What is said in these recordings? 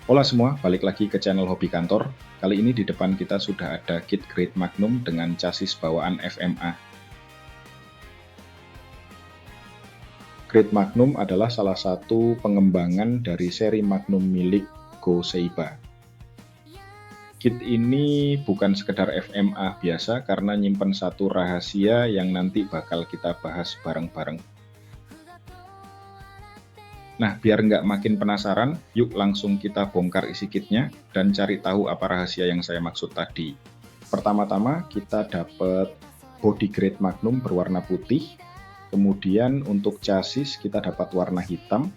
Hola semua, balik lagi ke channel Hobi Kantor. Kali ini di depan kita sudah ada kit Great Magnum dengan chassis bawaan FMA. Great Magnum adalah salah satu pengembangan dari seri Magnum milik Go Seiba. Kit ini bukan sekedar FMA biasa karena nyimpen satu rahasia yang nanti bakal kita bahas bareng-bareng. Nah, biar nggak makin penasaran, yuk langsung kita bongkar isi kitnya dan cari tahu apa rahasia yang saya maksud tadi. Pertama-tama kita dapat body grade Magnum berwarna putih, kemudian untuk chassis kita dapat warna hitam,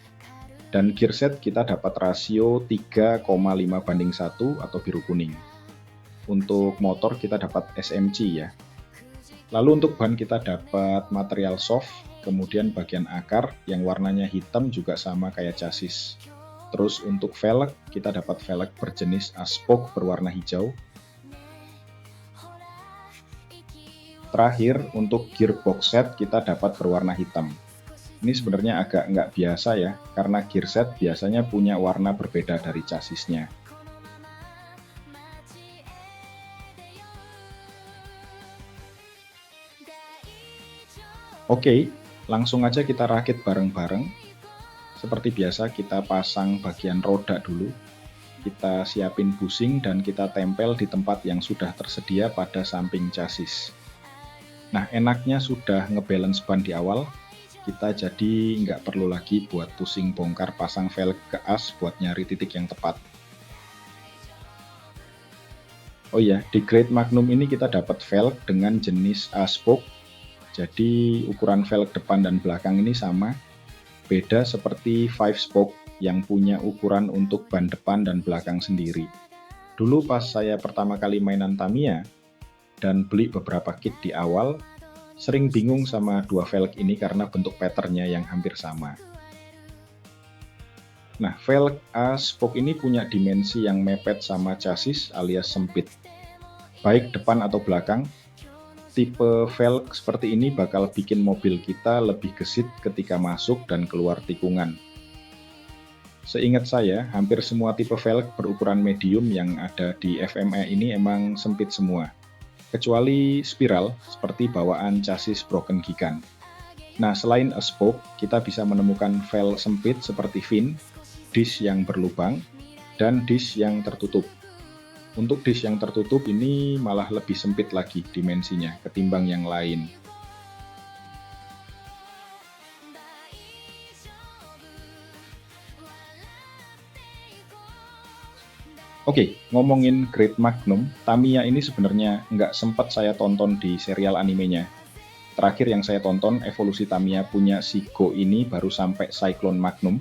dan gearset kita dapat rasio 3,5:1 atau biru kuning. Untuk motor kita dapat SMC ya. Lalu untuk ban kita dapat material soft, kemudian bagian akar yang warnanya hitam juga sama kayak chassis. Terus untuk velg kita dapat velg berjenis aspoke berwarna hijau. Terakhir untuk gearbox set kita dapat berwarna hitam. Ini sebenarnya agak nggak biasa ya, karena gearset biasanya punya warna berbeda dari chassisnya. Oke, langsung aja kita rakit bareng-bareng. Seperti biasa kita pasang bagian roda dulu. Kita siapin busing dan kita tempel di tempat yang sudah tersedia pada samping chassis. Nah, enaknya sudah ngebalance ban di awal, kita jadi nggak perlu lagi buat pusing bongkar pasang velg ke as buat nyari titik yang tepat. Oh iya, di Great Magnum ini kita dapat velg dengan jenis aspoke. Jadi ukuran velg depan dan belakang ini sama, beda seperti 5-spoke yang punya ukuran untuk ban depan dan belakang sendiri. Dulu pas saya pertama kali mainan Tamiya dan beli beberapa kit di awal, sering bingung sama dua velg ini karena bentuk patternnya yang hampir sama. Nah, velg A-spoke ini punya dimensi yang mepet sama chassis alias sempit. Baik depan atau belakang, tipe velg seperti ini bakal bikin mobil kita lebih gesit ketika masuk dan keluar tikungan. Seingat saya, hampir semua tipe velg berukuran medium yang ada di FMA ini emang sempit semua. Kecuali spiral, seperti bawaan chassis Broken Gigan. Nah, selain a spoke, kita bisa menemukan velg sempit seperti fin, disk yang berlubang, dan disk yang tertutup. Untuk disk yang tertutup ini malah lebih sempit lagi dimensinya ketimbang yang lain. Oke, ngomongin Great Magnum, Tamiya ini sebenarnya nggak sempat saya tonton di serial animenya. Terakhir yang saya tonton evolusi Tamiya punya si Go ini baru sampai Cyclone Magnum.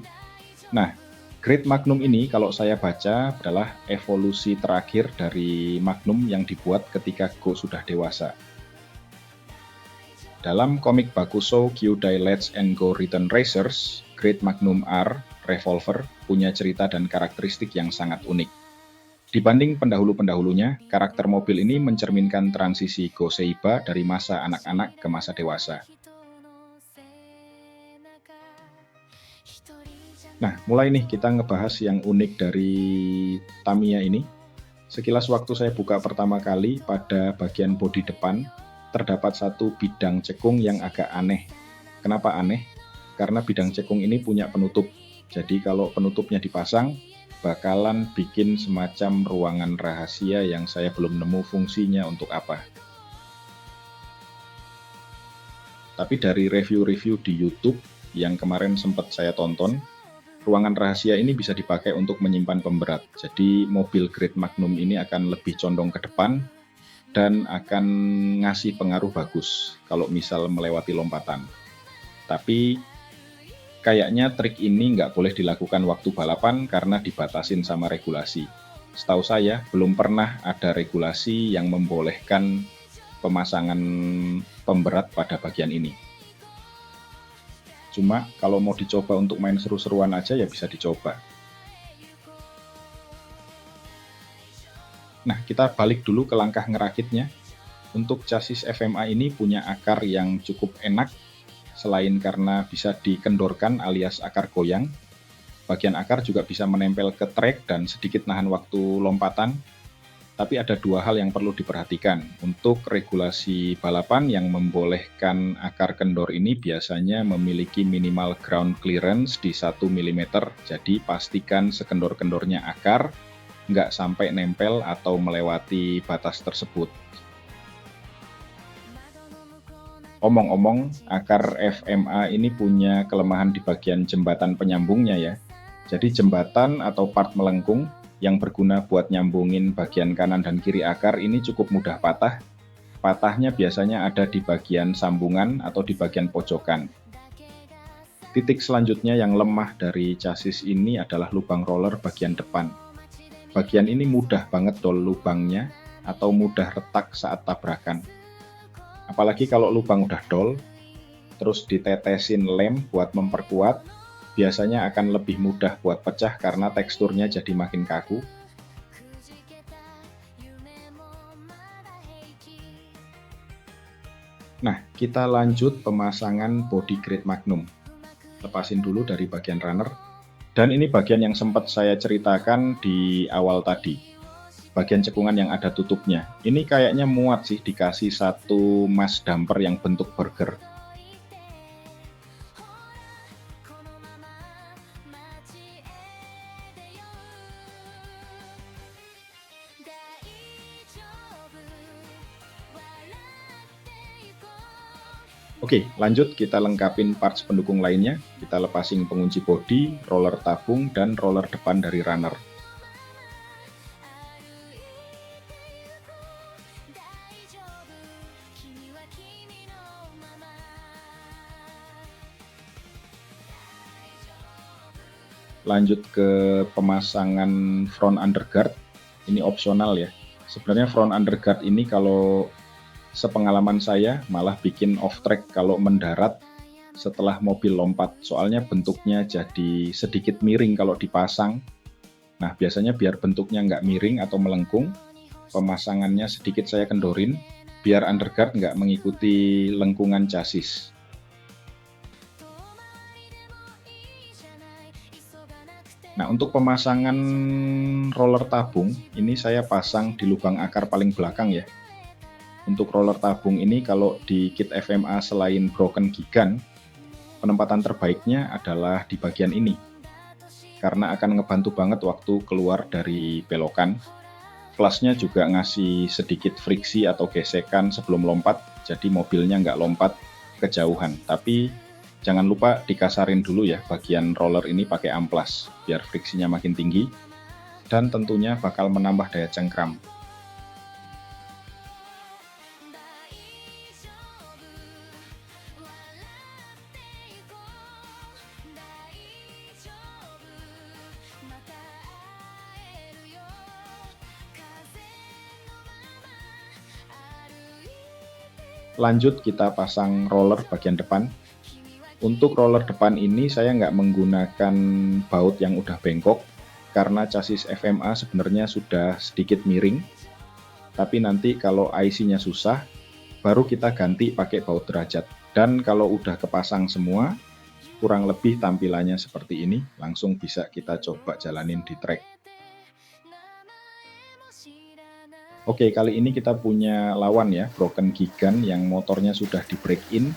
Nah, Great Magnum ini kalau saya baca adalah evolusi terakhir dari Magnum yang dibuat ketika Go sudah dewasa. Dalam komik Bakusou Kyūdai Let's and Go Return Racers, Great Magnum R Revolver punya cerita dan karakteristik yang sangat unik. Dibanding pendahulu-pendahulunya, karakter mobil ini mencerminkan transisi Go Seiba dari masa anak-anak ke masa dewasa. Nah, mulai nih kita ngebahas yang unik dari Tamiya ini. Sekilas waktu saya buka pertama kali pada bagian bodi depan, terdapat satu bidang cekung yang agak aneh. Kenapa aneh? Karena bidang cekung ini punya penutup. Jadi kalau penutupnya dipasang, bakalan bikin semacam ruangan rahasia yang saya belum nemu fungsinya untuk apa. Tapi dari review-review di YouTube yang kemarin sempat saya tonton, ruangan rahasia ini bisa dipakai untuk menyimpan pemberat. Jadi mobil Great Magnum ini akan lebih condong ke depan dan akan ngasih pengaruh bagus kalau misal melewati lompatan. Tapi kayaknya trik ini nggak boleh dilakukan waktu balapan karena dibatasin sama regulasi. Setahu saya belum pernah ada regulasi yang membolehkan pemasangan pemberat pada bagian ini. Cuma kalau mau dicoba untuk main seru-seruan aja ya bisa dicoba. Nah, kita balik dulu ke langkah ngerakitnya. Untuk chassis FMA ini punya akar yang cukup enak, selain karena bisa dikendorkan alias akar goyang. Bagian akar juga bisa menempel ke trek dan sedikit nahan waktu lompatan. Tapi ada dua hal yang perlu diperhatikan. Untuk regulasi balapan yang membolehkan akar kendor ini biasanya memiliki minimal ground clearance di 1 mm. Jadi pastikan sekendor-kendornya akar nggak sampai nempel atau melewati batas tersebut. Omong-omong, akar FMA ini punya kelemahan di bagian jembatan penyambungnya ya. Jadi jembatan atau part melengkung yang berguna buat nyambungin bagian kanan dan kiri akar ini cukup mudah patah. Patahnya biasanya ada di bagian sambungan atau di bagian pojokan. Titik selanjutnya yang lemah dari chassis ini adalah lubang roller bagian depan. Bagian ini mudah banget dol lubangnya atau mudah retak saat tabrakan. Apalagi kalau lubang udah dol, terus ditetesin lem buat memperkuat, biasanya akan lebih mudah buat pecah karena teksturnya jadi makin kaku. Nah, kita lanjut pemasangan body grade Magnum. Lepasin dulu dari bagian runner. Dan ini bagian yang sempat saya ceritakan di awal tadi. Bagian cekungan yang ada tutupnya. Ini kayaknya muat sih dikasih satu mas damper yang bentuk burger. Oke, lanjut kita lengkapin parts pendukung lainnya. Kita lepasin pengunci bodi, roller tabung, dan roller depan dari runner. Lanjut ke pemasangan front underguard. Ini opsional ya. Sebenarnya front underguard ini kalau sepengalaman saya malah bikin off track kalau mendarat setelah mobil lompat, soalnya bentuknya jadi sedikit miring kalau dipasang. Nah, biasanya biar bentuknya nggak miring atau melengkung, pemasangannya sedikit saya kendorin biar underguard nggak mengikuti lengkungan chassis. Nah, untuk pemasangan roller tabung ini saya pasang di lubang akar paling belakang ya. Untuk roller tabung ini kalau di kit FMA selain broken gigan, penempatan terbaiknya adalah di bagian ini. Karena akan ngebantu banget waktu keluar dari belokan. Kelasnya juga ngasih sedikit friksi atau gesekan sebelum lompat, jadi mobilnya nggak lompat kejauhan. Tapi jangan lupa dikasarin dulu ya bagian roller ini pakai amplas, biar friksinya makin tinggi. Dan tentunya bakal menambah daya cengkram. Lanjut kita pasang roller bagian depan. Untuk roller depan ini saya nggak menggunakan baut yang udah bengkok karena chassis FMA sebenarnya sudah sedikit miring. Tapi nanti kalau IC-nya susah, baru kita ganti pakai baut derajat. Dan kalau udah kepasang semua, kurang lebih tampilannya seperti ini, langsung bisa kita coba jalanin di track. Oke, kali ini kita punya lawan ya, broken gigan yang motornya sudah di break in.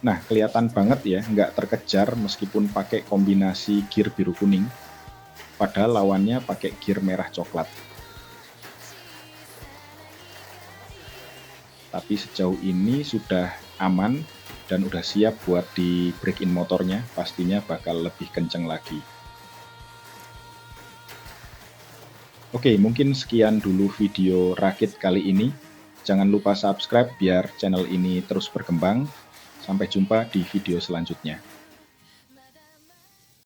Nah, kelihatan banget ya, nggak terkejar meskipun pakai kombinasi gear biru kuning. Padahal lawannya pakai gear merah coklat. Tapi sejauh ini sudah aman dan udah siap buat di break in motornya, pastinya bakal lebih kenceng lagi. Oke, mungkin sekian dulu video rakit kali ini. Jangan lupa subscribe biar channel ini terus berkembang. Sampai jumpa di video selanjutnya.